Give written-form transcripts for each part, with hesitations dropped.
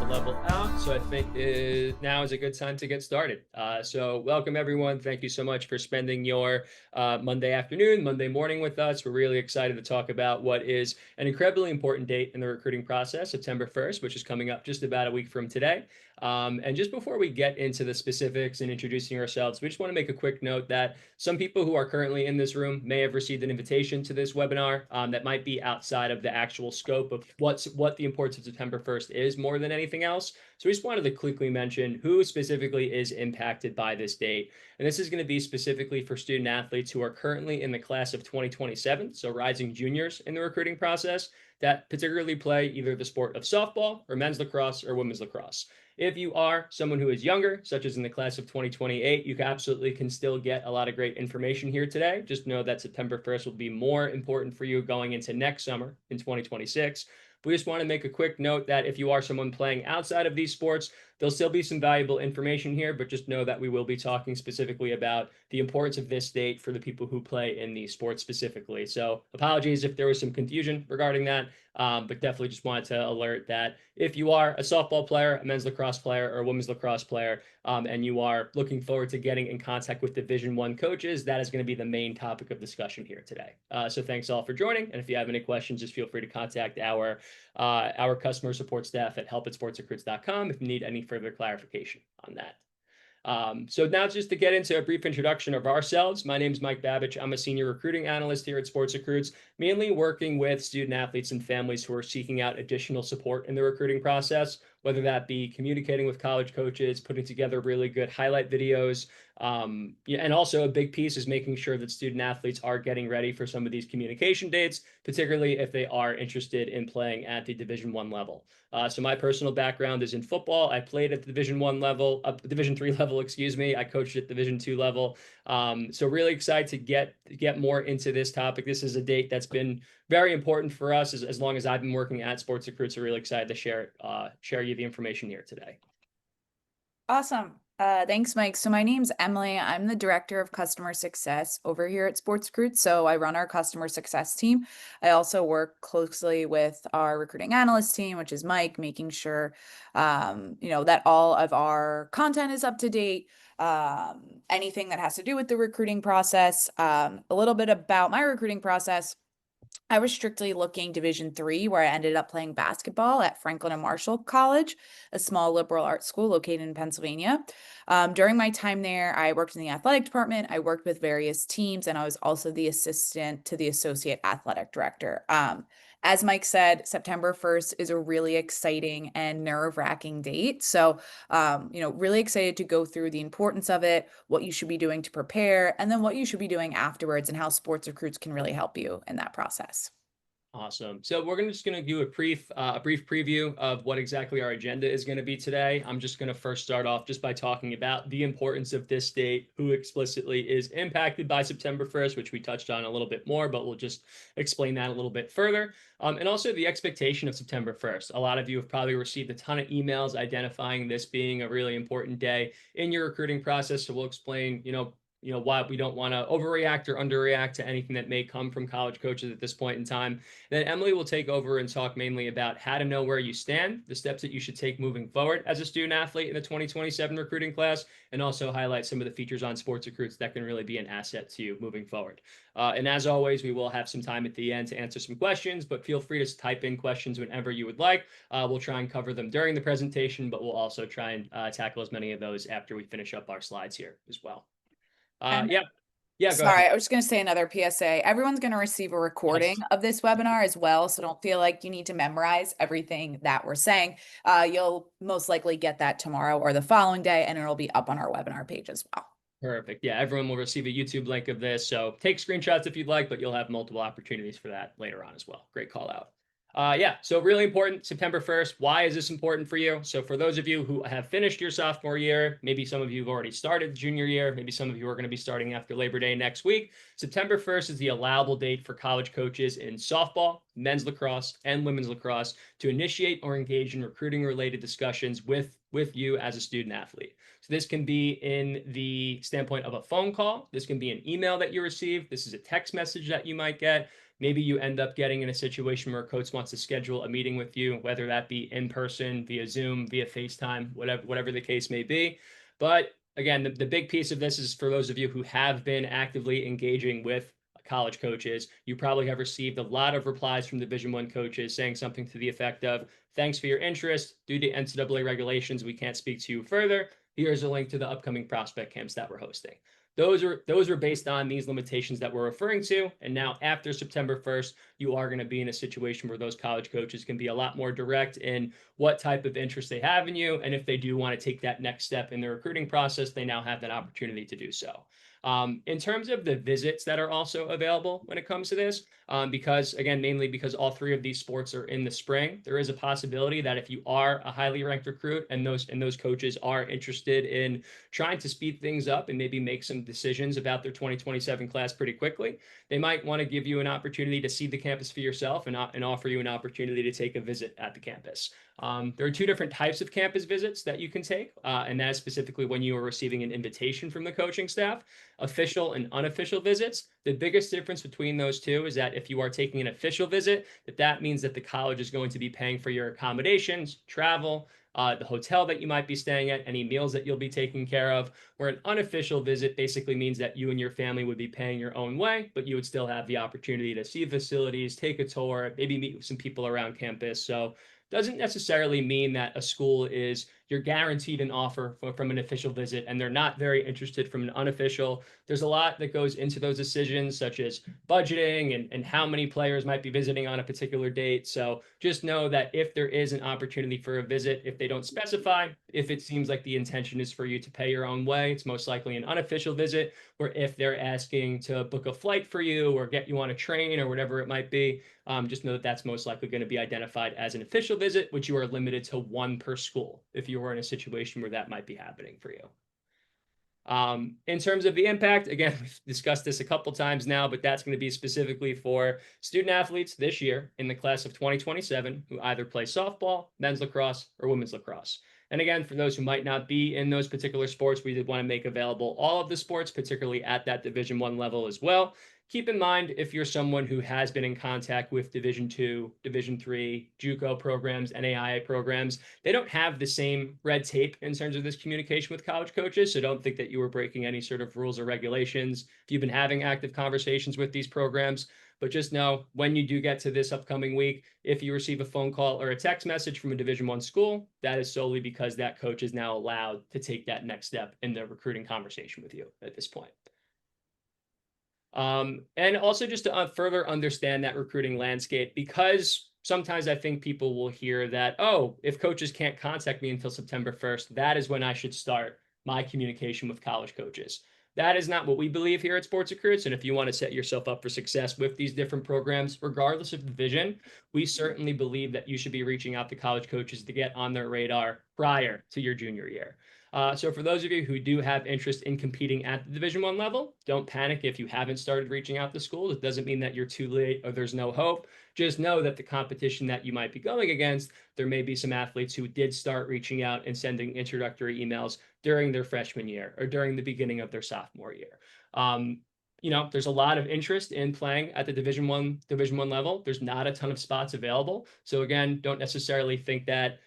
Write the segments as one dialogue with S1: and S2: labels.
S1: level out. So I think now is a good time to get started. So welcome everyone. Thank you so much for spending your Monday afternoon, Monday morning with us. We're really excited to talk about what is an incredibly important date in the recruiting process, September 1st, which is coming up just about a week from today. And just before we get into the specifics and introducing ourselves, we just want to make a quick note that some people who are currently in this room may have received an invitation to this webinar that might be outside of the actual scope of what the importance of September 1st is more than anything else. So we just wanted to quickly mention who specifically is impacted by this date. And this is going to be specifically for student athletes who are currently in the class of 2027, so rising juniors in the recruiting process, that particularly play either the sport of softball or men's lacrosse or women's lacrosse. If you are someone who is younger, such as in the class of 2028, you absolutely can still get a lot of great information here today. Just know that September 1st will be more important for you going into next summer in 2026. We just want to make a quick note that if you are someone playing outside of these sports, there'll still be some valuable information here, but just know that we will be talking specifically about the importance of this date for the people who play in these sports specifically. So apologies if there was some confusion regarding that, but definitely just wanted to alert that if you are a softball player, a men's lacrosse player, or a women's lacrosse player, and you are looking forward to getting in contact with Division I coaches, that is going to be the main topic of discussion here today. So thanks all for joining, and if you have any questions, just feel free to contact our customer support staff at help@sportsrecruits.com if you need any further clarification on that. So now just to get into a brief introduction of ourselves, my name is Mike Babich. I'm a senior recruiting analyst here at SportsRecruits, mainly working with student athletes and families who are seeking out additional support in the recruiting process, whether that be communicating with college coaches, putting together really good highlight videos. And also a big piece is making sure that student athletes are getting ready for some of these communication dates, particularly if they are interested in playing at the Division I level. So my personal background is in football. I played at the Division I level, Division III level, excuse me. I coached at Division II level. So really excited to get more into this topic. This is a date that's been very important for us as long as I've been working at SportsRecruits. So really excited to share you the information here today.
S2: Awesome. Thanks, Mike. So my name's Emily. I'm the Director of Customer Success over here at SportsRecruits. So I run our customer success team. I also work closely with our recruiting analyst team, which is Mike, making sure, that all of our content is up to date. Anything that has to do with the recruiting process. A little bit about my recruiting process. I was strictly looking Division III, where I ended up playing basketball at Franklin and Marshall College, a small liberal arts school located in Pennsylvania. During my time there, I worked in the athletic department. I worked with various teams, and I was also the assistant to the associate athletic director. As Mike said, September 1st is a really exciting and nerve-wracking date. So, really excited to go through the importance of it, what you should be doing to prepare, and then what you should be doing afterwards and how Sports Recruits can really help you in that process.
S1: Awesome. So we're just going to do a brief preview of what exactly our agenda is going to be today. I'm just going to first start off just by talking about the importance of this date, who explicitly is impacted by September 1st, which we touched on a little bit more, but we'll just explain that a little bit further. And also the expectation of September 1st. A lot of you have probably received a ton of emails identifying this being a really important day in your recruiting process. So we'll explain, why we don't want to overreact or underreact to anything that may come from college coaches at this point in time. Then Emily will take over and talk mainly about how to know where you stand, the steps that you should take moving forward as a student athlete in the 2027 recruiting class, and also highlight some of the features on Sports Recruits that can really be an asset to you moving forward. And as always, we will have some time at the end to answer some questions, but feel free to type in questions whenever you would like. We'll try and cover them during the presentation, but we'll also try and tackle as many of those after we finish up our slides here as well. Yeah. Go
S2: Sorry,
S1: ahead.
S2: I was just going to say another PSA. Everyone's going to receive a recording
S1: Yes.
S2: of this webinar as well, so don't feel like you need to memorize everything that we're saying. You'll most likely get that tomorrow or the following day, and it'll be up on our webinar page as well.
S1: Perfect. Yeah, everyone will receive a YouTube link of this, so take screenshots if you'd like, but you'll have multiple opportunities for that later on as well. Great call out. So really important, September 1st. Why is this important for you? So for those of you who have finished your sophomore year, maybe some of you have already started junior year, maybe some of you are going to be starting after Labor Day next week. September 1st is the allowable date for college coaches in softball, men's lacrosse and women's lacrosse to initiate or engage in recruiting related discussions with you as a student athlete. So this can be in the standpoint of a phone call. This can be an email that you receive. This is a text message that you might get. Maybe you end up getting in a situation where a coach wants to schedule a meeting with you, whether that be in person, via Zoom, via FaceTime, whatever the case may be. But again, the big piece of this is for those of you who have been actively engaging with college coaches. You probably have received a lot of replies from Division I coaches saying something to the effect of, thanks for your interest. Due to NCAA regulations, we can't speak to you further. Here's a link to the upcoming prospect camps that we're hosting. Those were based on these limitations that we're referring to. And now after September 1st, you are going to be in a situation where those college coaches can be a lot more direct in what type of interest they have in you. And if they do want to take that next step in the recruiting process, they now have that opportunity to do so. In terms of the visits that are also available when it comes to this, because again, mainly because all three of these sports are in the spring, there is a possibility that if you are a highly ranked recruit and those coaches are interested in trying to speed things up and maybe make some decisions about their 2027 class pretty quickly, they might want to give you an opportunity to see the campus for yourself and offer you an opportunity to take a visit at the campus. There are two different types of campus visits that you can take, and that is specifically when you are receiving an invitation from the coaching staff. Official and unofficial visits. The biggest difference between those two is that if you are taking an official visit, that means that the college is going to be paying for your accommodations, travel, the hotel that you might be staying at, any meals that you'll be taking care of, where an unofficial visit basically means that you and your family would be paying your own way, but you would still have the opportunity to see facilities, take a tour, maybe meet with some people around campus. So doesn't necessarily mean that a school is you're guaranteed an offer from an official visit and they're not very interested from an unofficial. There's a lot that goes into those decisions, such as budgeting and how many players might be visiting on a particular date. So just know that if there is an opportunity for a visit, if they don't specify, if it seems like the intention is for you to pay your own way, it's most likely an unofficial visit. Or if they're asking to book a flight for you or get you on a train or whatever it might be, just know that that's most likely going to be identified as an official visit, which you are limited to one per school if you were in a situation where that might be happening for you. In terms of the impact, again, we've discussed this a couple times now, but that's going to be specifically for student athletes this year in the class of 2027 who either play softball, men's lacrosse, or women's lacrosse. And again, for those who might not be in those particular sports, we did want to make available all of the sports, particularly at that Division I level as well. Keep in mind, if you're someone who has been in contact with Division II, Division III, JUCO programs, NAIA programs, they don't have the same red tape in terms of this communication with college coaches. So don't think that you were breaking any sort of rules or regulations if you've been having active conversations with these programs. But just know when you do get to this upcoming week, if you receive a phone call or a text message from a Division I school, that is solely because that coach is now allowed to take that next step in the recruiting conversation with you at this point. And also just to further understand that recruiting landscape, because sometimes I think people will hear that, oh, if coaches can't contact me until September 1st, that is when I should start my communication with college coaches. That is not what we believe here at SportsRecruits. And if you want to set yourself up for success with these different programs, regardless of division, we certainly believe that you should be reaching out to college coaches to get on their radar prior to your junior year. So for those of you who do have interest in competing at the Division I level, don't panic if you haven't started reaching out to schools. It doesn't mean that you're too late or there's no hope. Just know that the competition that you might be going against, there may be some athletes who did start reaching out and sending introductory emails during their freshman year or during the beginning of their sophomore year. There's a lot of interest in playing at the Division I level. There's not a ton of spots available. So again, don't necessarily think that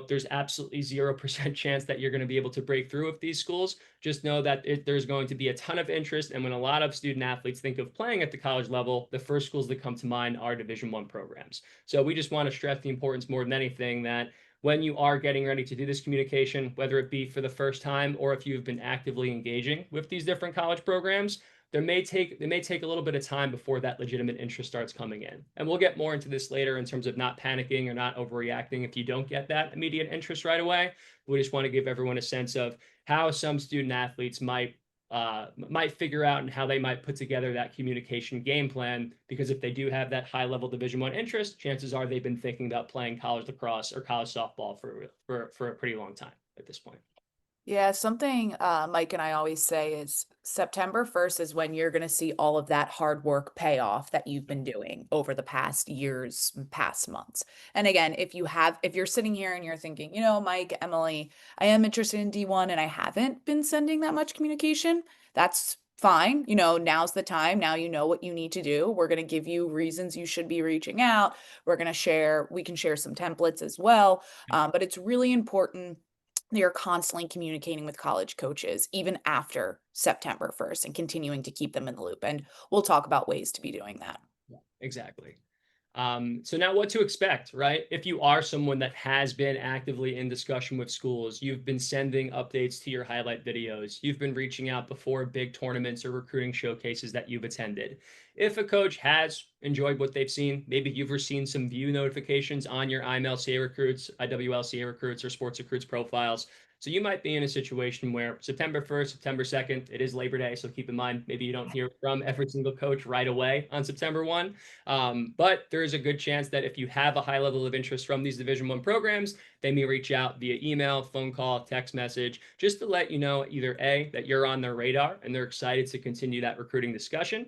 S1: there's absolutely 0% chance that you're going to be able to break through with these schools. Just know that there's going to be a ton of interest. And when a lot of student athletes think of playing at the college level, the first schools that come to mind are Division I programs. So we just want to stress the importance more than anything that when you are getting ready to do this communication, whether it be for the first time or if you've been actively engaging with these different college programs, they may take a little bit of time before that legitimate interest starts coming in. And we'll get more into this later in terms of not panicking or not overreacting if you don't get that immediate interest right away. We just want to give everyone a sense of how some student athletes might figure out and how they might put together that communication game plan. Because if they do have that high level Division I interest, chances are they've been thinking about playing college lacrosse or college softball for a pretty long time at this point.
S2: Yeah, something Mike and I always say is September 1st is when you're going to see all of that hard work pay off that you've been doing over the past years, past months. And again, if you're sitting here and you're thinking, Mike, Emily, I am interested in D1 and I haven't been sending that much communication, that's fine. Now's the time. Now you know what you need to do. We're going to give you reasons you should be reaching out. We can share some templates as well. But it's really important you're constantly communicating with college coaches even after September 1st and continuing to keep them in the loop. And we'll talk about ways to be doing that.
S1: Yeah, exactly. So now what to expect, right? If you are someone that has been actively in discussion with schools, you've been sending updates to your highlight videos, you've been reaching out before big tournaments or recruiting showcases that you've attended. If a coach has enjoyed what they've seen, maybe you've received some view notifications on your IMLCA recruits, IWLCA recruits, or sports recruits profiles. So you might be in a situation where September 1st, September 2nd, it is Labor Day. So keep in mind, maybe you don't hear from every single coach right away on September 1. But there is a good chance that if you have a high level of interest from these Division I programs, they may reach out via email, phone call, text message, just to let you know either A, that you're on their radar and they're excited to continue that recruiting discussion,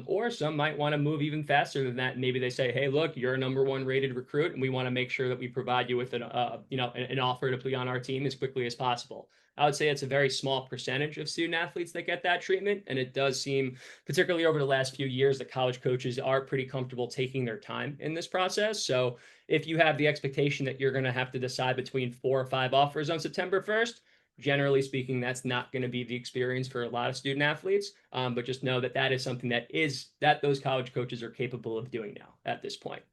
S1: or some might want to move even faster than that. Maybe they say, hey, look, you're a #1 rated recruit, and we want to make sure that we provide you with an offer to be on our team as quickly as possible. I would say it's a very small percentage of student athletes that get that treatment, and it does seem, particularly over the last few years, that college coaches are pretty comfortable taking their time in this process. So if you have the expectation that you're going to have to decide between 4 or 5 offers on September 1st, generally speaking, that's not going to be the experience for a lot of student athletes. But just know that that is something that those college coaches are capable of doing now at this point.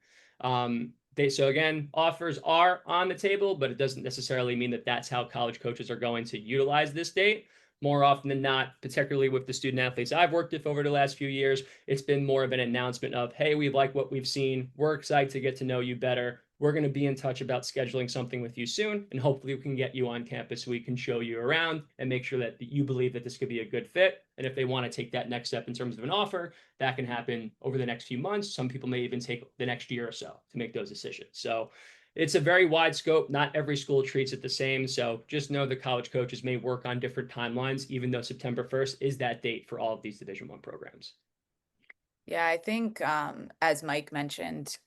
S1: So again, offers are on the table, but it doesn't necessarily mean that that's how college coaches are going to utilize this date. More often than not, particularly with the student athletes I've worked with over the last few years, it's been more of an announcement of, hey, we like what we've seen. We're excited to get to know you better. We're going to be in touch about scheduling something with you soon, and hopefully we can get you on campus so we can show you around and make sure that you believe that this could be a good fit. And if they want to take that next step in terms of an offer, that can happen over the next few months. Some people may even take the next year or so to make those decisions. So it's a very wide scope. Not every school treats it the same. So just know the college coaches may work on different timelines, even though September 1st is that date for all of these Division I programs.
S2: Yeah, I think as Mike mentioned,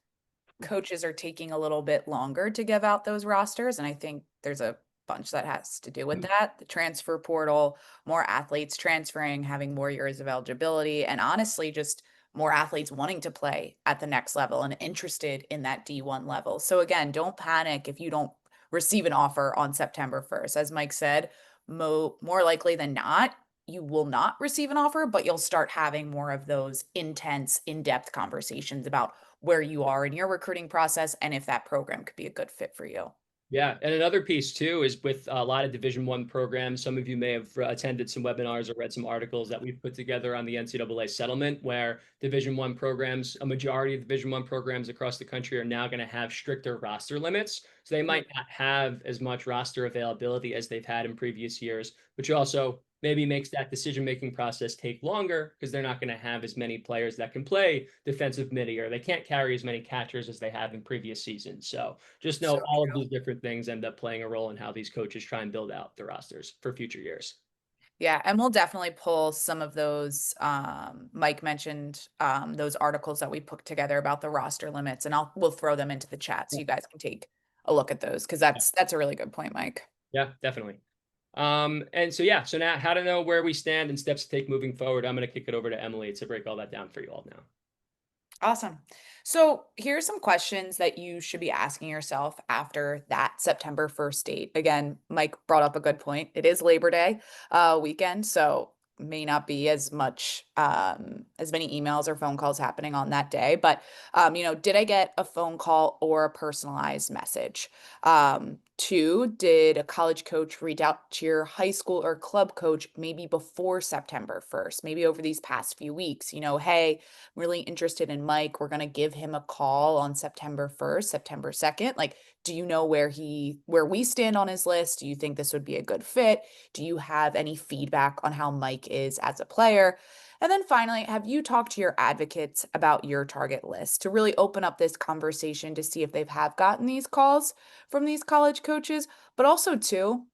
S2: coaches are taking a little bit longer to give out those rosters. And I think there's a bunch that has to do with that. The transfer portal, more athletes transferring, having more years of eligibility, and honestly, just more athletes wanting to play at the next level and interested in that D1 level. So again, don't panic if you don't receive an offer on September 1st. As Mike said, more likely than not, you will not receive an offer, but you'll start having more of those intense, in-depth conversations about where you are in your recruiting process and if that program could be a good fit for you.
S1: Yeah, and another piece too is with a lot of Division I programs. Some of you may have attended some webinars or read some articles that we've put together on the NCAA settlement, where Division I programs, a majority of Division I programs across the country, are now going to have stricter roster limits. So they might not have as much roster availability as they've had in previous years, which also maybe makes that decision-making process take longer because they're not going to have as many players that can play defensive midi, or they can't carry as many catchers as they have in previous seasons. So just know
S2: So
S1: all of these different things end up playing a role in how these coaches try and build out the rosters for future years.
S2: yeah, and we'll definitely pull some of those, Mike mentioned, those articles that we put together about the roster limits, and we'll throw them into the chat so you guys can take a look at those because that's a really good point, Mike.
S1: Yeah, definitely. And so yeah, so now how to know where we stand and steps to take moving forward. I'm going to kick it over to Emily to break all that down for you all now.
S2: Awesome. So here's some questions that you should be asking yourself after that September 1st date. Again, Mike brought up a good point. It is Labor Day weekend, so may not be as much as many emails or phone calls happening on that day. But did I get a phone call or a personalized message? Two, did a college coach reach out to your high school or club coach maybe before September 1st, maybe over these past few weeks? Hey, really interested in Mike. We're going to give him a call on September 1st, September 2nd. Like, do you know where we stand on his list? Do you think this would be a good fit? Do you have any feedback on how Mike is as a player? And then finally, have you talked to your advocates about your target list to really open up this conversation to see if have gotten these calls from these college coaches? But also, too,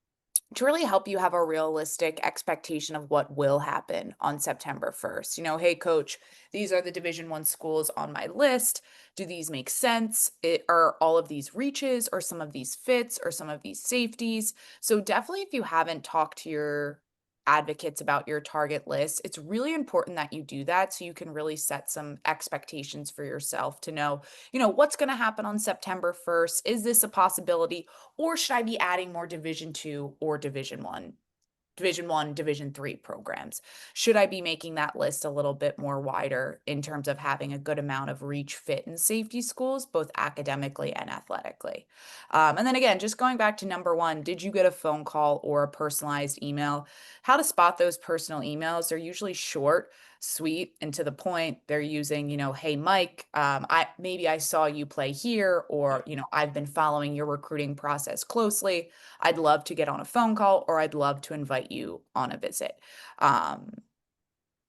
S2: to really help you have a realistic expectation of what will happen on September 1st. Hey coach, these are the Division 1 schools on my list. Do these make sense? Are all of these reaches or some of these fits or some of these safeties? So definitely if you haven't talked to your advocates about your target list, it's really important that you do that so you can really set some expectations for yourself to know, what's going to happen on September 1st. Is this a possibility? Or should I be adding more Division 2 or Division 1, Division 3 programs? Should I be making that list a little bit more wider in terms of having a good amount of reach, fit, and safety schools, both academically and athletically? And then again, just going back to number one, did you get a phone call or a personalized email? How to spot those personal emails? They're usually short, sweet, and to the point. They're using, hey Mike, I saw you play here, or I've been following your recruiting process closely. I'd love to get on a phone call, or I'd love to invite you on a visit. Um,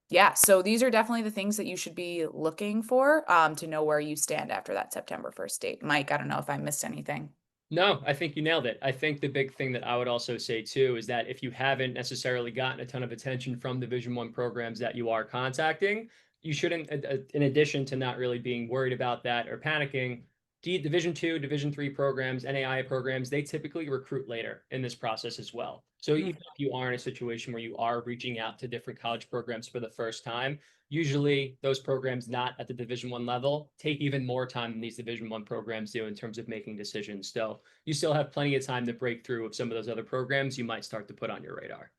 S2: yeah, so these are definitely the things that you should be looking for to know where you stand after that September 1st date. Mike, I don't know if I missed anything.
S1: No, I think you nailed it. I think the big thing that I would also say too is that if you haven't necessarily gotten a ton of attention from Division One programs that you are contacting, you shouldn't, in addition to not really being worried about that or panicking, Division Two, Division Three programs, NAIA programs, they typically recruit later in this process as well. So even if you are in a situation where you are reaching out to different college programs for the first time, usually those programs not at the Division One level take even more time than these Division One programs do in terms of making decisions. So you still have plenty of time to break through of some of those other programs you might start to put on your radar.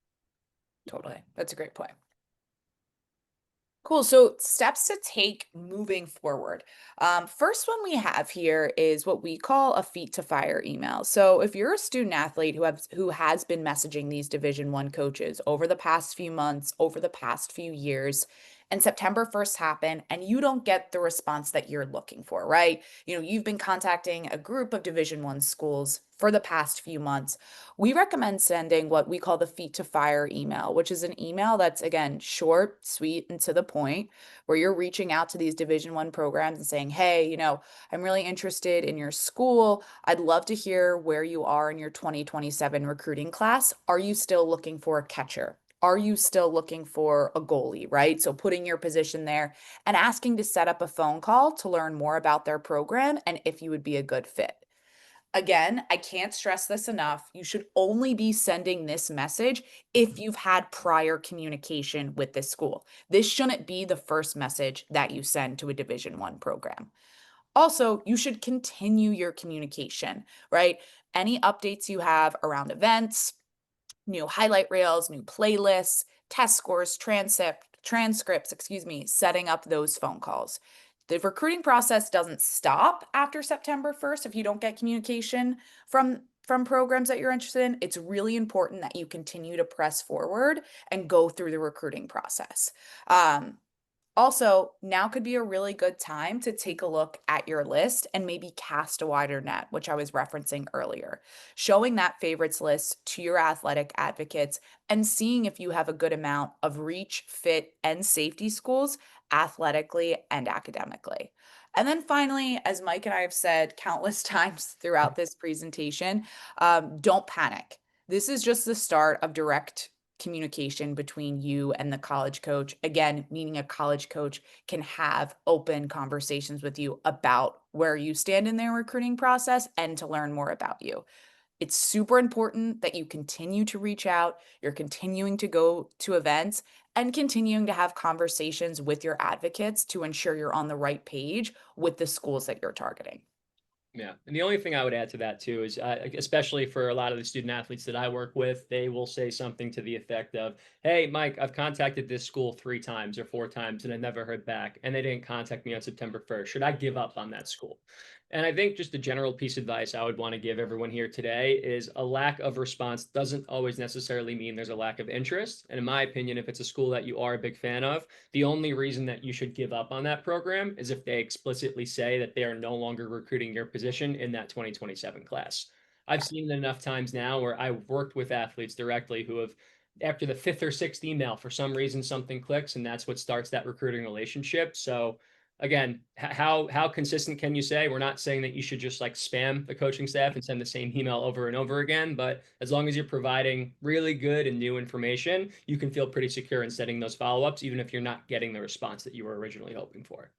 S2: Totally. That's a great point. Cool. So steps to take moving forward. First one we have here is what we call a feet to fire email. So if you're a student athlete who has been messaging these Division 1 coaches over the past few months, over the past few years, and September 1st happened and you don't get the response that you're looking for, right? You've been contacting a group of Division 1 schools for the past few months. We recommend sending what we call the feet to fire email, which is an email that's again short, sweet, and to the point, where you're reaching out to these Division 1 programs and saying, "Hey, I'm really interested in your school. I'd love to hear where you are in your 2027 recruiting class. Are you still looking for a catcher? Are you still looking for a goalie?" Right? So putting your position there and asking to set up a phone call to learn more about their program and if you would be a good fit. Again, I can't stress this enough. You should only be sending this message if you've had prior communication with this school. This shouldn't be the first message that you send to a Division 1 program. Also, you should continue your communication, right? Any updates you have around events, new highlight reels, new playlists, test scores, transcripts, setting up those phone calls. The recruiting process doesn't stop after September 1st if you don't get communication from programs that you're interested in. It's really important that you continue to press forward and go through the recruiting process. Also, now could be a really good time to take a look at your list and maybe cast a wider net, which I was referencing earlier. Showing that favorites list to your athletic advocates and seeing if you have a good amount of reach, fit, and safety schools athletically and academically. And then finally, as Mike and I have said countless times throughout this presentation, don't panic. This is just the start of direct communication between you and the college coach. Again, meaning a college coach can have open conversations with you about where you stand in their recruiting process and to learn more about you. It's super important that you continue to reach out, you're continuing to go to events, and continuing to have conversations with your advocates to ensure you're on the right page with the schools that you're targeting.
S1: Yeah. And the only thing I would add to that too is, especially for a lot of the student athletes that I work with, they will say something to the effect of, "Hey, Mike, I've contacted this school 3 times or 4 times and I never heard back, and they didn't contact me on September 1st. Should I give up on that school?" And I think just a general piece of advice I would want to give everyone here today is a lack of response doesn't always necessarily mean there's a lack of interest. And in my opinion, if it's a school that you are a big fan of, the only reason that you should give up on that program is if they explicitly say that they are no longer recruiting your position in that 2027 class. I've seen it enough times now where I've worked with athletes directly who have, after the fifth or sixth email, for some reason something clicks, and that's what starts that recruiting relationship. So again, how consistent can you say? We're not saying that you should just like spam the coaching staff and send the same email over and over again, but as long as you're providing really good and new information, you can feel pretty secure in setting those follow-ups, even if you're not getting the response that you were originally hoping for.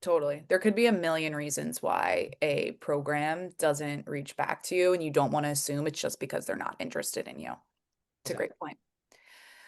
S2: Totally. There could be a million reasons why a program doesn't reach back to you, and you don't want to assume it's just because they're not interested in you. It's a
S1: Exactly.
S2: great point.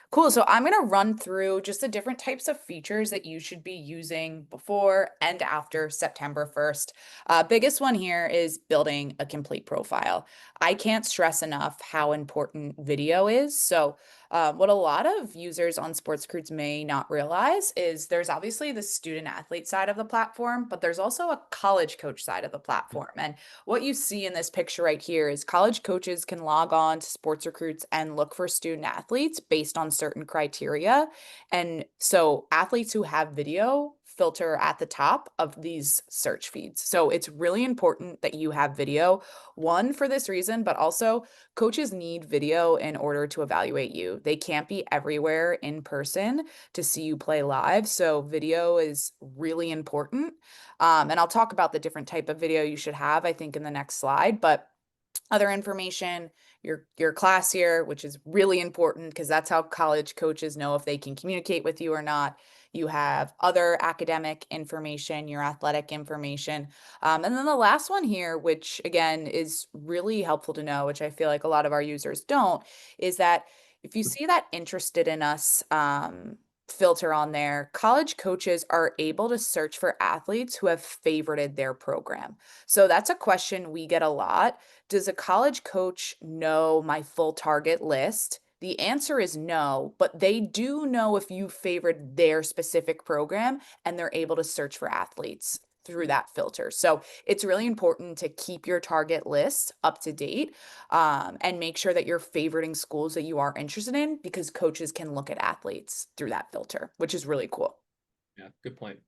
S2: Cool. So I'm going to run through just the different types of features that you should be using before and after September 1st. Biggest one here is building a complete profile. I can't stress enough how important video is. So what a lot of users on SportsRecruits may not realize is there's obviously the student athlete side of the platform, but there's also a college coach side of the platform. And what you see in this picture right here is college coaches can log on to SportsRecruits and look for student athletes based on certain criteria. And so athletes who have video filter at the top of these search feeds. So it's really important that you have video, one, for this reason, but also coaches need video in order to evaluate you. They can't be everywhere in person to see you play live. So video is really important. And I'll talk about the different type of video you should have, I think, in the next slide. But other information, your class year, which is really important because that's how college coaches know if they can communicate with you or not. You have other academic information, your athletic information. And then the last one here, which again is really helpful to know, which I feel like a lot of our users don't, is that if you see that interested in us filter on there, college coaches are able to search for athletes who have favorited their program. So that's a question we get a lot. Does a college coach know my full target list? The answer is no, but they do know if you favored their specific program, and they're able to search for athletes through that filter. So it's really important to keep your target list up to date, and make sure that you're favoriting schools that you are interested in, because coaches can look at athletes through that filter, which is really cool.
S1: Yeah, good point.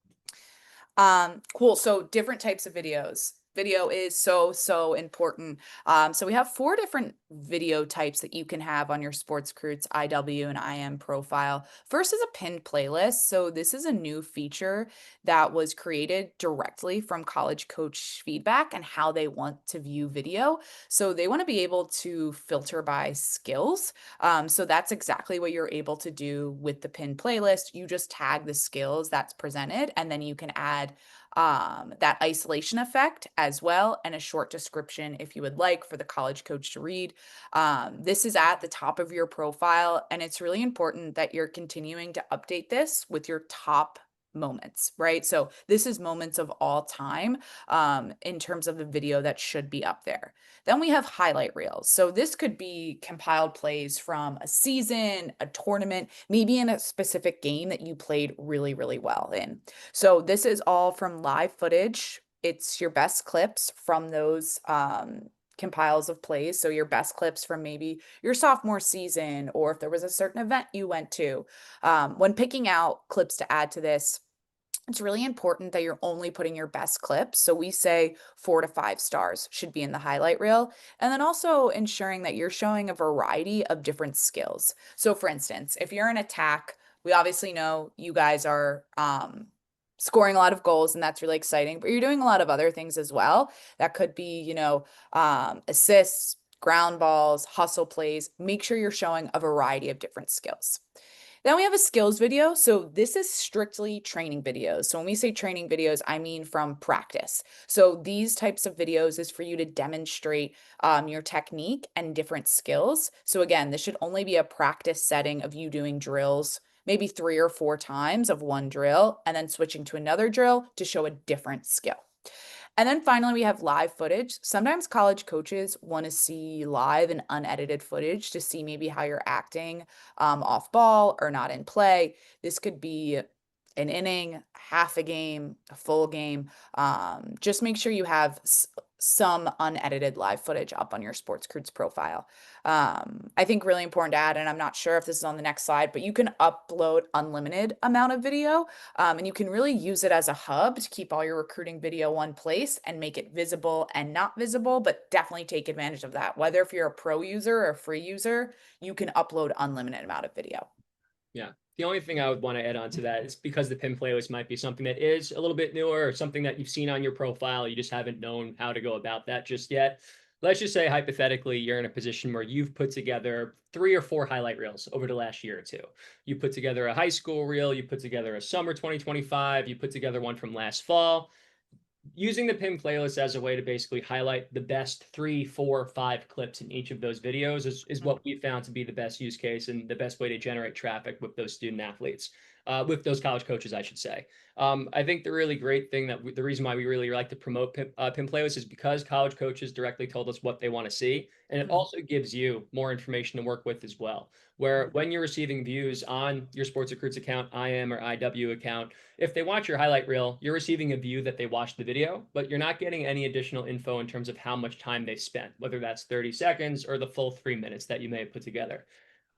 S2: Cool. So different types of videos. Video is so important. So we have 4 different video types that you can have on your SportsRecruits IW and IM profile. First is a pinned playlist. So this is a new feature that was created directly from college coach feedback and how they want to view video. So they want to be able to filter by skills. So that's exactly what you're able to do with the pinned playlist. You just tag the skills that's presented, and then you can add that isolation effect as well, and a short description if you would like for the college coach to read. This is at the top of your profile, and it's really important that you're continuing to update this with your top moments, right? So this is moments of all time in terms of the video that should be up there. Then we have highlight reels. So this could be compiled plays from a season, a tournament, maybe in a specific game that you played really well in. So this is all from live footage. It's your best clips from those compiles of plays. So your best clips from maybe your sophomore season, or if there was a certain event you went to. When picking out clips to add to this, it's really important that you're only putting your best clips. So we say 4 to 5 stars should be in the highlight reel. And then also ensuring that you're showing a variety of different skills. So for instance, if you're in attack, we obviously know you guys are scoring a lot of goals, and that's really exciting, but you're doing a lot of other things as well. That could be, assists, ground balls, hustle plays. Make sure you're showing a variety of different skills. Then we have a skills video. So this is strictly training videos. So when we say training videos, I mean from practice. So these types of videos is for you to demonstrate your technique and different skills. So again, this should only be a practice setting of you doing drills, maybe 3 or 4 times of one drill, and then switching to another drill to show a different skill. And then finally, we have live footage. Sometimes college coaches want to see live and unedited footage to see maybe how you're acting off ball or not in play. This could be an inning, half a game, a full game. Just make sure you have some unedited live footage up on your SportsRecruits profile. I think really important to add, and I'm not sure if this is on the next slide, but you can upload unlimited amount of video, and you can really use it as a hub to keep all your recruiting video one place and make it visible and not visible, but definitely take advantage of that. Whether if you're a pro user or a free user, you can upload unlimited amount of video.
S1: Yeah. The only thing I would want to add on to that is because the pin playlist might be something that is a little bit newer or something that you've seen on your profile. You just haven't known how to go about that just yet. Let's just say hypothetically, you're in a position where you've put together 3 or 4 highlight reels over the last year or two. You put together a high school reel, you put together a summer 2025, you put together one from last fall. Using the pin playlist as a way to basically highlight the best 3, 4, 5 clips in each of those videos is what we found to be the best use case and the best way to generate traffic with those student athletes, with those college coaches, I should say. I think the really great thing the reason why we really like to promote pin playlists is because college coaches directly told us what they want to see. And it
S2: Mhm.
S1: also gives you more information to work with as well. Where when you're receiving views on your Sports Recruits account, IM or IW account, if they watch your highlight reel, you're receiving a view that they watched the video, but you're not getting any additional info in terms of how much time they spent, whether that's 30 seconds or the full 3 minutes that you may have put together.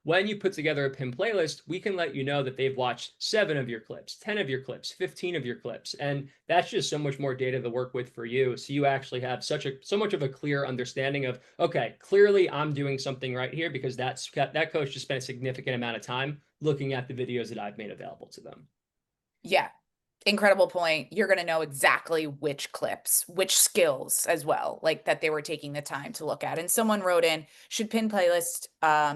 S1: When you put together a pin playlist, we can let you know that they've watched 7 of your clips, 10 of your clips, 15 of your clips. And that's just so much more data to work with for you. So you actually have so much of a clear understanding of, okay, clearly I'm doing something right here because that coach just spent a significant amount of time looking at the videos that I've made available to them.
S2: Yeah. Incredible point. You're going to know exactly which clips, which skills as well, like that they were taking the time to look at. And someone wrote in, should pin playlist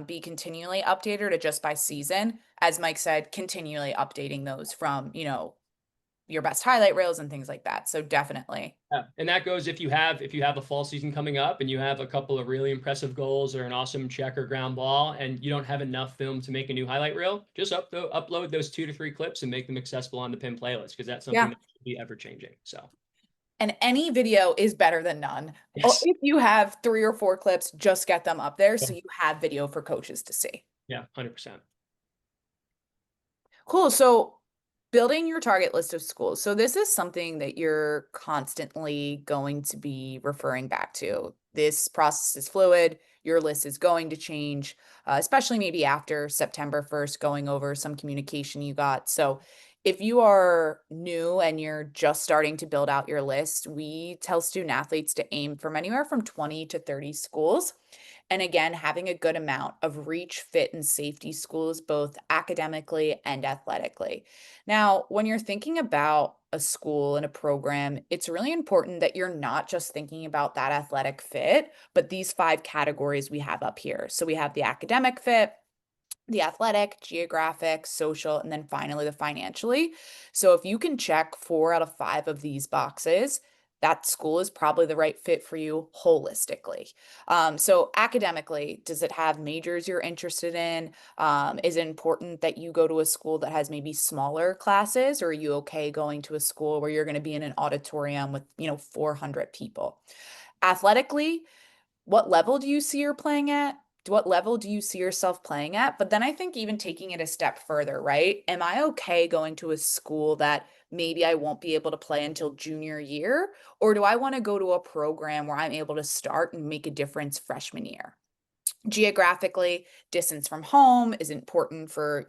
S2: be continually updated or just by season? As Mike said, continually updating those from, your best highlight reels and things like that. So definitely.
S1: Yeah. And that goes if you have a fall season coming up and you have a couple of really impressive goals or an awesome check or ground ball and you don't have enough film to make a new highlight reel, just upload those 2 to 3 clips and make them accessible on the pin playlist because that's something
S2: Yeah.
S1: that should be ever changing. So
S2: And any video is better than none. Or
S1: yes.
S2: if you have 3 or 4 clips, just get them up there so you have video for coaches to see.
S1: Yeah, 100%.
S2: Cool. So building your target list of schools. So this is something that you're constantly going to be referring back to. This process is fluid. Your list is going to change, especially maybe after September 1st, going over some communication you got. So if you are new and you're just starting to build out your list, we tell student athletes to aim from anywhere from 20 to 30 schools. And again, having a good amount of reach, fit, and safety schools, both academically and athletically. Now, when you're thinking about a school and a program, it's really important that you're not just thinking about that athletic fit, but these 5 categories we have up here. So we have the academic fit, the athletic, geographic, social, and then finally the financially. So if you can check 4 out of 5 of these boxes, that school is probably the right fit for you holistically. So academically, does it have majors you're interested in? Is it important that you go to a school that has maybe smaller classes, or are you okay going to a school where you're going to be in an auditorium with, 400 people? Athletically, what level do you see you're playing at? What level do you see yourself playing at? But then I think even taking it a step further, right? Am I okay going to a school that maybe I won't be able to play until junior year? Or do I want to go to a program where I'm able to start and make a difference freshman year? Geographically, distance from home is important for,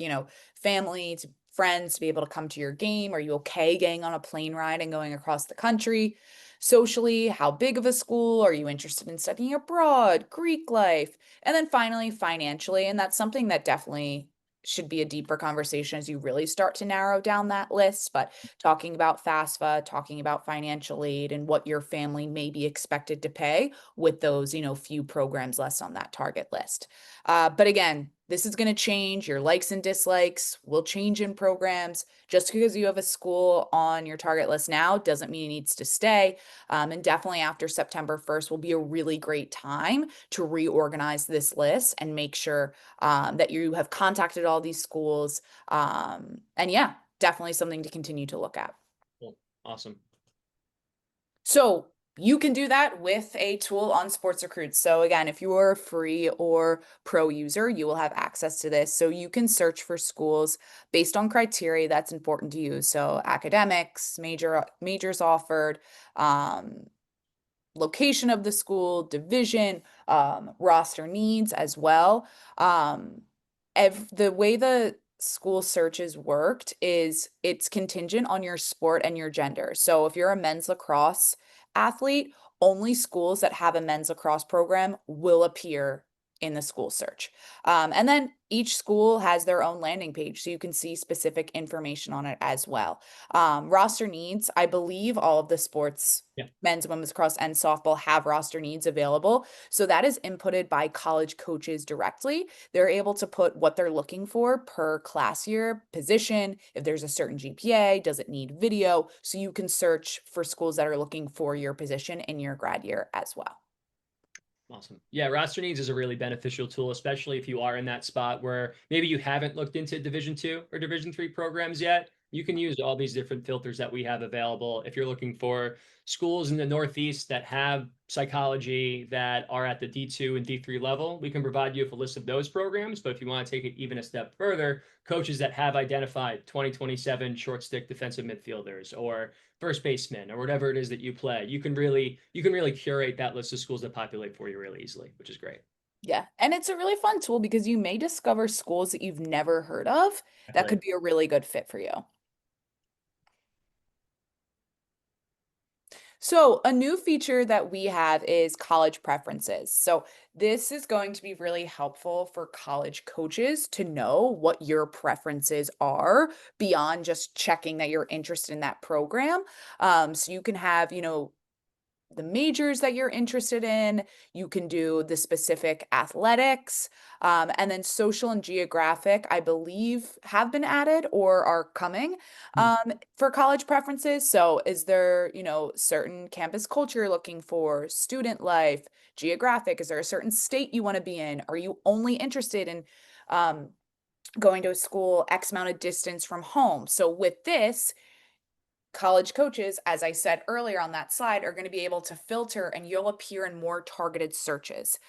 S2: family, to friends to be able to come to your game. Are you okay getting on a plane ride and going across the country? Socially, how big of a school? Are you interested in studying abroad? Greek life? And then finally, financially, and that's something that definitely should be a deeper conversation as you really start to narrow down that list. But talking about FAFSA, talking about financial aid and what your family may be expected to pay with those, few programs less on that target list. But again, this is going to change. Your likes and dislikes will change in programs. Just because you have a school on your target list now doesn't mean it needs to stay. And definitely after September 1st will be a really great time to reorganize this list and make sure that you have contacted all these schools. And yeah, definitely something to continue to look at.
S1: Cool. Awesome.
S2: So you can do that with a tool on SportsRecruits. So again, if you are a free or pro user, you will have access to this. So you can search for schools based on criteria that's important to you. So academics, majors offered, um, location of the school, division, roster needs as well. The way the school searches worked is it's contingent on your sport and your gender. So if you're a men's lacrosse athlete, only schools that have a men's lacrosse program will appear in the school search. And then each school has their own landing page, so you can see specific information on it as well. Roster needs, I believe all of the sports,
S1: Yeah.
S2: men's, women's lacrosse, and softball have roster needs available. So that is inputted by college coaches directly. They're able to put what they're looking for per class year, position, if there's a certain GPA, does it need video? So you can search for schools that are looking for your position in your grad year as well.
S1: Awesome. Yeah, roster needs is a really beneficial tool, especially if you are in that spot where maybe you haven't looked into Division 2 or Division 3 programs yet. You can use all these different filters that we have available. If you're looking for schools in the Northeast that have psychology that are at the D2 and D3 level, we can provide you with a list of those programs. But if you want to take it even a step further, coaches that have identified 2027 short stick defensive midfielders or first baseman or whatever it is that you play, you can really curate that list of schools that populate for you really easily, which is great.
S2: Yeah, and it's a really fun tool because you may discover schools that you've never heard of that
S1: Exactly.
S2: could be a really good fit for you. So, a new feature that we have is college preferences. So, this is going to be really helpful for college coaches to know what your preferences are beyond just checking that you're interested in that program. So, you can have, the majors that you're interested in. You can do the specific athletics, and then social and geographic, I believe, have been added or are coming
S1: Hmm.
S2: for college preferences. So, is there, certain campus culture you're looking for, student life, geographic? Is there a certain state you want to be in? Are you only interested in um, going to a school X amount of distance from home? So, with this, college coaches, as I said earlier on that slide, are going to be able to filter and you'll appear in more targeted searches.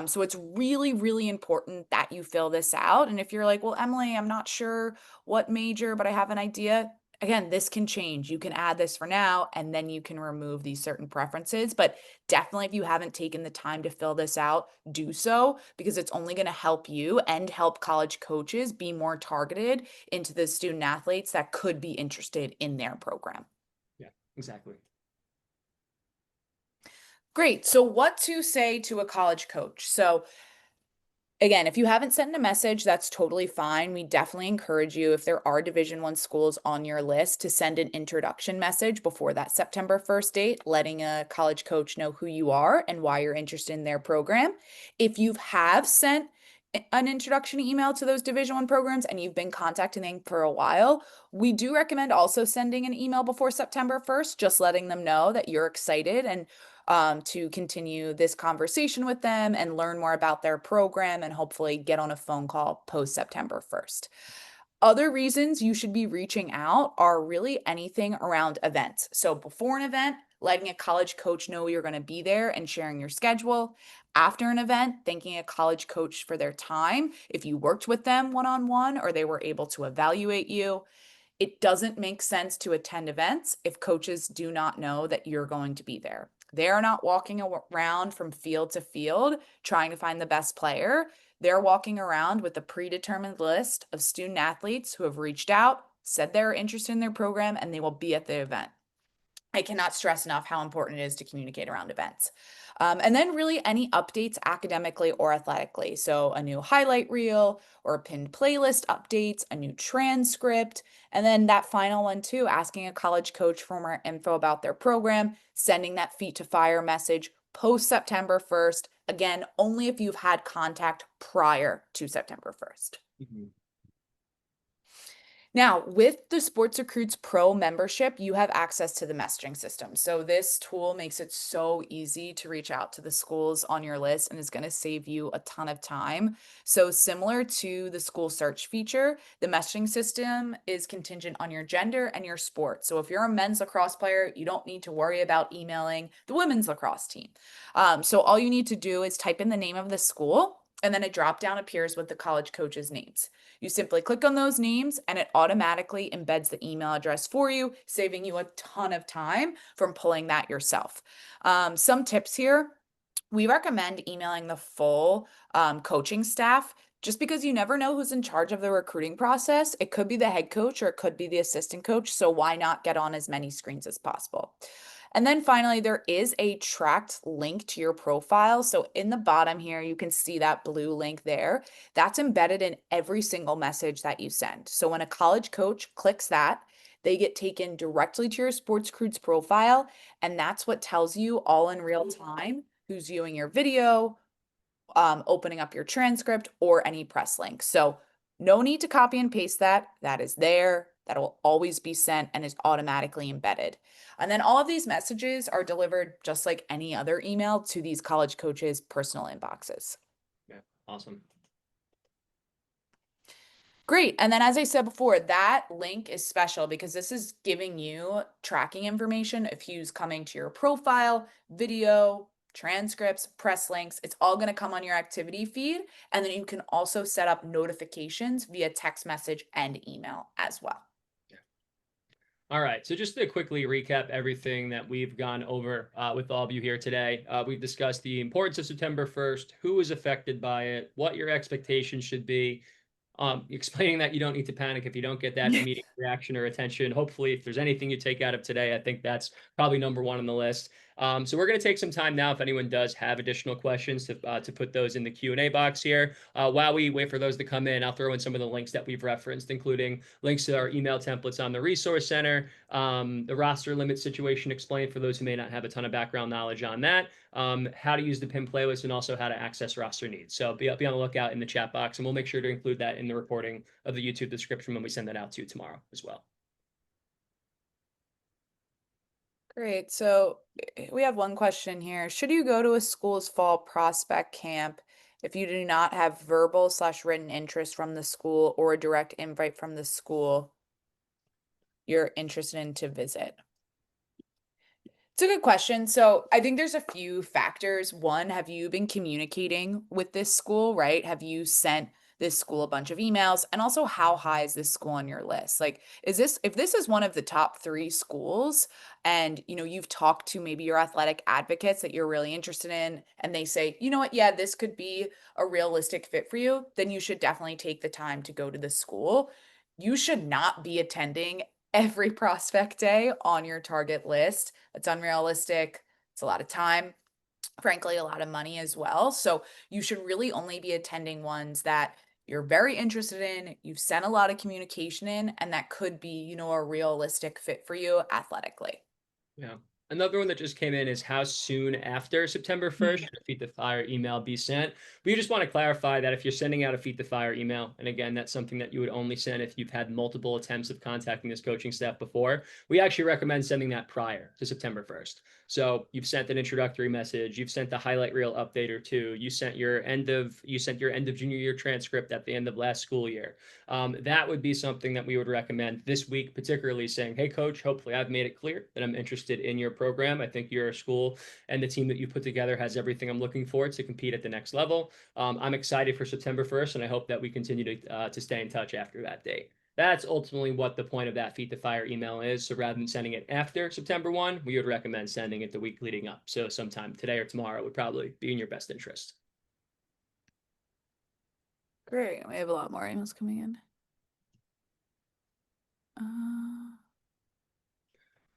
S2: So it's really, really important that you fill this out. And if you're like, well, Emily, I'm not sure what major, but I have an idea. Again, this can change. You can add this for now, and then you can remove these certain preferences. But definitely, if you haven't taken the time to fill this out, do so because it's only going to help you and help college coaches be more targeted into the student athletes that could be interested in their program.
S1: Yeah, exactly.
S2: Great. So, what to say to a college coach? So, again, if you haven't sent a message, that's totally fine. We definitely encourage you, if there are Division 1 schools on your list, to send an introduction message before that September 1st date, letting a college coach know who you are and why you're interested in their program. If you have sent an introduction email to those Division 1 programs and you've been contacting them for a while, we do recommend also sending an email before September 1st, just letting them know that you're excited and to continue this conversation with them and learn more about their program and hopefully get on a phone call post September 1st. Other reasons you should be reaching out are really anything around events. So before an event, letting a college coach know you're going to be there and sharing your schedule. After an event, thanking a college coach for their time if you worked with them one on one or they were able to evaluate you. It doesn't make sense to attend events if coaches do not know that you're going to be there. They are not walking around from field to field trying to find the best player. They're walking around with a predetermined list of student athletes who have reached out, said they're interested in their program, and they will be at the event. I cannot stress enough how important it is to communicate around events. And then, really, any updates academically or athletically. So, a new highlight reel or a pinned playlist updates, a new transcript. And then, that final one, too, asking a college coach for more info about their program, sending that feet to fire message post September 1st. Again, only if you've had contact prior to September 1st.
S1: Mhm.
S2: Now, with the SportsRecruits Pro membership, you have access to the messaging system. So, this tool makes it so easy to reach out to the schools on your list and is going to save you a ton of time. So, similar to the school search feature, the messaging system is contingent on your gender and your sport. So, if you're a men's lacrosse player, you don't need to worry about emailing the women's lacrosse team. So, all you need to do is type in the name of the school, and then a drop down appears with the college coaches' names. You simply click on those names and it automatically embeds the email address for you, saving you a ton of time from pulling that yourself. Some tips here. We recommend emailing the full coaching staff just because you never know who's in charge of the recruiting process. It could be the head coach or it could be the assistant coach. So why not get on as many screens as possible? And then finally, there is a tracked link to your profile. So in the bottom here, you can see that blue link there. That's embedded in every single message that you send. So when a college coach clicks that, they get taken directly to your SportsRecruits profile, and that's what tells you all in real time who's viewing your video, opening up your transcript, or any press link. So no need to copy and paste that. That is there. That will always be sent and is automatically embedded. And then all of these messages are delivered just like any other email to these college coaches' personal inboxes.
S1: Yeah, awesome.
S2: Great. And then, as I said before, that link is special because this is giving you tracking information of who's coming to your profile, video, transcripts, press links. It's all going to come on your activity feed. And then you can also set up notifications via text message and email as well.
S1: All right. So just to quickly recap everything that we've gone over with all of you here today, we've discussed the importance of September 1st, who is affected by it, what your expectations should be, explaining that you don't need to panic if you don't get that immediate reaction or attention. Hopefully, if there's anything you take out of today, I think that's probably number one on the list. So we're going to take some time now if anyone does have additional questions to put those in the Q&A box here. While we wait for those to come in, I'll throw in some of the links that we've referenced, including links to our email templates on the Resource Center, the roster limit situation explained for those who may not have a ton of background knowledge on that, how to use the pin playlist, and also how to access roster needs. So be on the lookout in the chat box, and we'll make sure to include that in the recording of the YouTube description when we send that out to you tomorrow as well.
S2: Great. So we have one question here. Should you go to a school's fall prospect camp if you do not have verbal/written interest from the school or a direct invite from the school you're interested in to visit? It's a good question. So I think there's a few factors. One, have you been communicating with this school, right? Have you sent this school a bunch of emails? And also, how high is this school on your list? Like, if this is one of the top 3 schools and, you've talked to maybe your athletic advocates that you're really interested in, and they say, you know what, yeah, this could be a realistic fit for you, then you should definitely take the time to go to the school. You should not be attending every prospect day on your target list. It's unrealistic. It's a lot of time, frankly, a lot of money as well. So you should really only be attending ones that you're very interested in, you've sent a lot of communication in, and that could be, a realistic fit for you athletically.
S1: Yeah. Another one that just came in is how soon after September 1st should a Feed the Fire email be sent? We just want to clarify that if you're sending out a Feed the Fire email, and again, that's something that you would only send if you've had multiple attempts of contacting this coaching staff before, we actually recommend sending that prior to September 1st. So you've sent an introductory message, you've sent the highlight reel update or two, you sent your end of junior year transcript at the end of last school year. That would be something that we would recommend this week, particularly saying, hey, coach, hopefully I've made it clear that I'm interested in your program. I think your school and the team that you put together has everything I'm looking for to compete at the next level. I'm excited for September 1st, and I hope that we continue to stay in touch after that date. That's ultimately what the point of that Feed the Fire email is. So rather than sending it after September 1, we would recommend sending it the week leading up. So sometime today or tomorrow would probably be in your best interest.
S2: Great. We have a lot more emails coming in.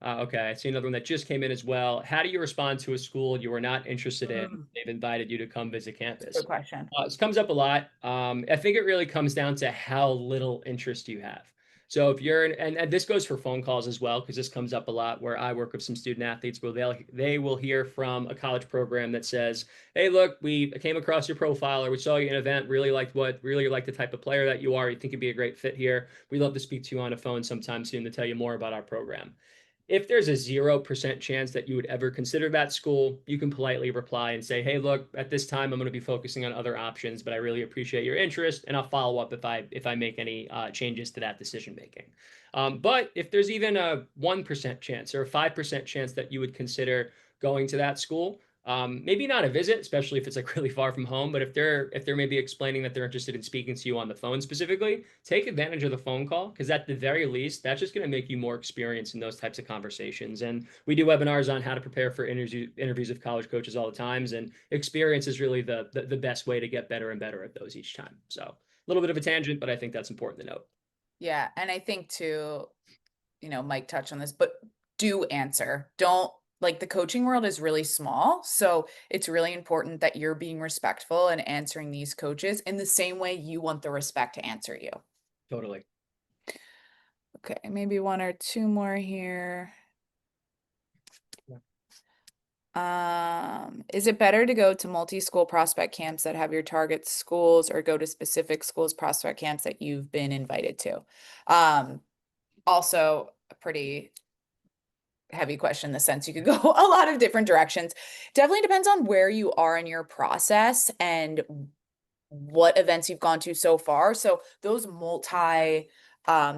S1: Okay, I see another one that just came in as well. How do you respond to a school you are not interested in? They've invited you to come visit campus.
S2: Good question.
S1: This comes up a lot. I think it really comes down to how little interest you have. So if you're, and this goes for phone calls as well, because this comes up a lot where I work with some student athletes where they will hear from a college program that says, hey, look, we came across your profile or we saw you in an event, really liked the type of player that you are. You think you'd be a great fit here. We'd love to speak to you on a phone sometime soon to tell you more about our program. If there's a 0% chance that you would ever consider that school, you can politely reply and say, hey, look, at this time, I'm going to be focusing on other options, but I really appreciate your interest, and I'll follow up if I make any changes to that decision making. But if there's even a 1% chance or a 5% chance that you would consider going to that school, maybe not a visit, especially if it's like really far from home, but if they're maybe explaining that they're interested in speaking to you on the phone specifically, take advantage of the phone call, because at the very least, that's just going to make you more experienced in those types of conversations. And we do webinars on how to prepare for interviews of college coaches all the times, and experience is really the best way to get better and better at those each time. So a little bit of a tangent, but I think that's important to note.
S2: Yeah, and I think too, Mike touched on this, but do answer. Don't like the coaching world is really small. So it's really important that you're being respectful and answering these coaches in the same way you want the respect to answer you.
S1: Totally.
S2: Okay, maybe one or two more here. Is it better to go to multi-school prospect camps that have your target schools or go to specific schools prospect camps that you've been invited to? Also a pretty heavy question in the sense you could go a lot of different directions. Definitely depends on where you are in your process and what events you've gone to so far. So those multi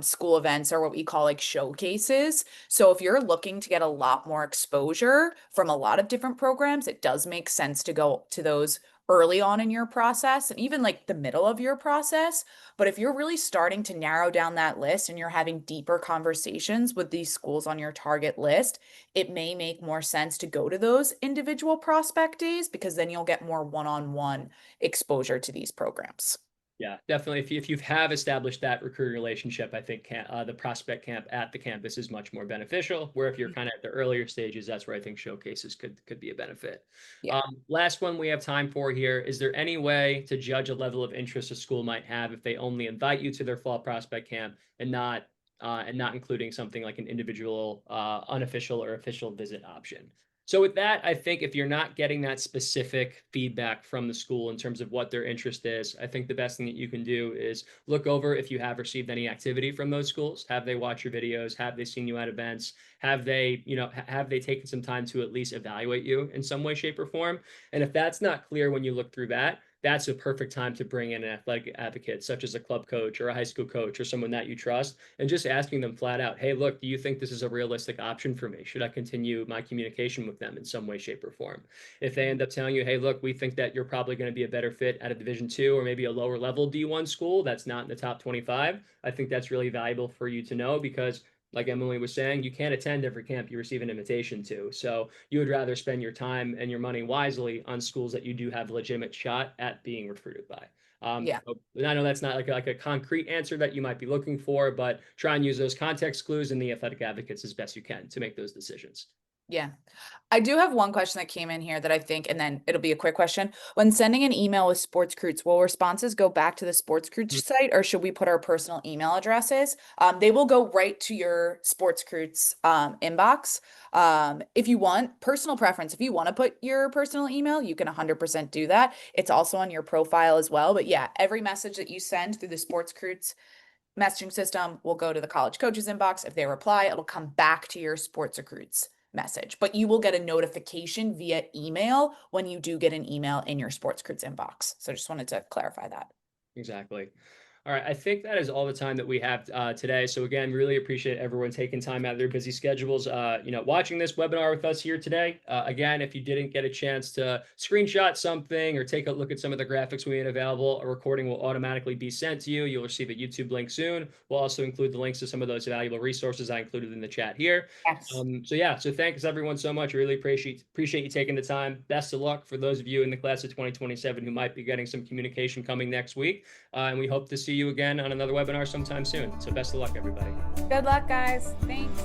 S2: school events are what we call like showcases. So if you're looking to get a lot more exposure from a lot of different programs, it does make sense to go to those early on in your process and even like the middle of your process. But if you're really starting to narrow down that list and you're having deeper conversations with these schools on your target list, it may make more sense to go to those individual prospect days because then you'll get more one-on-one exposure to these programs.
S1: Yeah, definitely. If you have established that recruiter relationship, I think the prospect camp at the campus is much more beneficial. Where if you're kind of at the earlier stages, that's where I think showcases could be a benefit.
S2: Yeah.
S1: Last one we have time for here. Is there any way to judge a level of interest a school might have if they only invite you to their fall prospect camp and not including something like an individual, unofficial or official visit option? So with that, I think if you're not getting that specific feedback from the school in terms of what their interest is, I think the best thing that you can do is look over if you have received any activity from those schools. Have they watched your videos? Have they seen you at events? Have they, have they taken some time to at least evaluate you in some way, shape, or form? And if that's not clear when you look through that, that's a perfect time to bring in an athletic advocate, such as a club coach or a high school coach or someone that you trust, and just asking them flat out, hey, look, do you think this is a realistic option for me? Should I continue my communication with them in some way, shape, or form? If they end up telling you, hey, look, we think that you're probably going to be a better fit at a Division II or maybe a lower level D1 school that's not in the top 25, I think that's really valuable for you to know because like Emily was saying, you can't attend every camp you receive an invitation to. So you would rather spend your time and your money wisely on schools that you do have a legitimate shot at being recruited by.
S2: Yeah.
S1: And I know that's not like a concrete answer that you might be looking for, but try and use those context clues and the athletic advocates as best you can to make those decisions.
S2: Yeah. I do have one question that came in here that I think, and then it'll be a quick question. When sending an email with SportsRecruits, will responses go back to the SportsRecruits site or should we put our personal email addresses? They will go right to your SportsRecruits inbox. If you want personal preference, if you want to put your personal email, you can 100% do that. It's also on your profile as well. But yeah, every message that you send through the SportsRecruits messaging system will go to the college coaches inbox. If they reply, it'll come back to your SportsRecruits message, but you will get a notification via email when you do get an email in your SportsRecruits inbox. So just wanted to clarify that.
S1: Exactly. All right. I think that is all the time that we have today. So again, really appreciate everyone taking time out of their busy schedules, watching this webinar with us here today. Again, if you didn't get a chance to screenshot something or take a look at some of the graphics we made available, a recording will automatically be sent to you. You'll receive a YouTube link soon. We'll also include the links to some of those valuable resources I included in the chat here.
S2: Yes.
S1: So thanks everyone so much. I really appreciate you taking the time. Best of luck for those of you in the class of 2027 who might be getting some communication coming next week. And we hope to see you again on another webinar sometime soon. So best of luck, everybody.
S2: Good luck, guys. Thanks.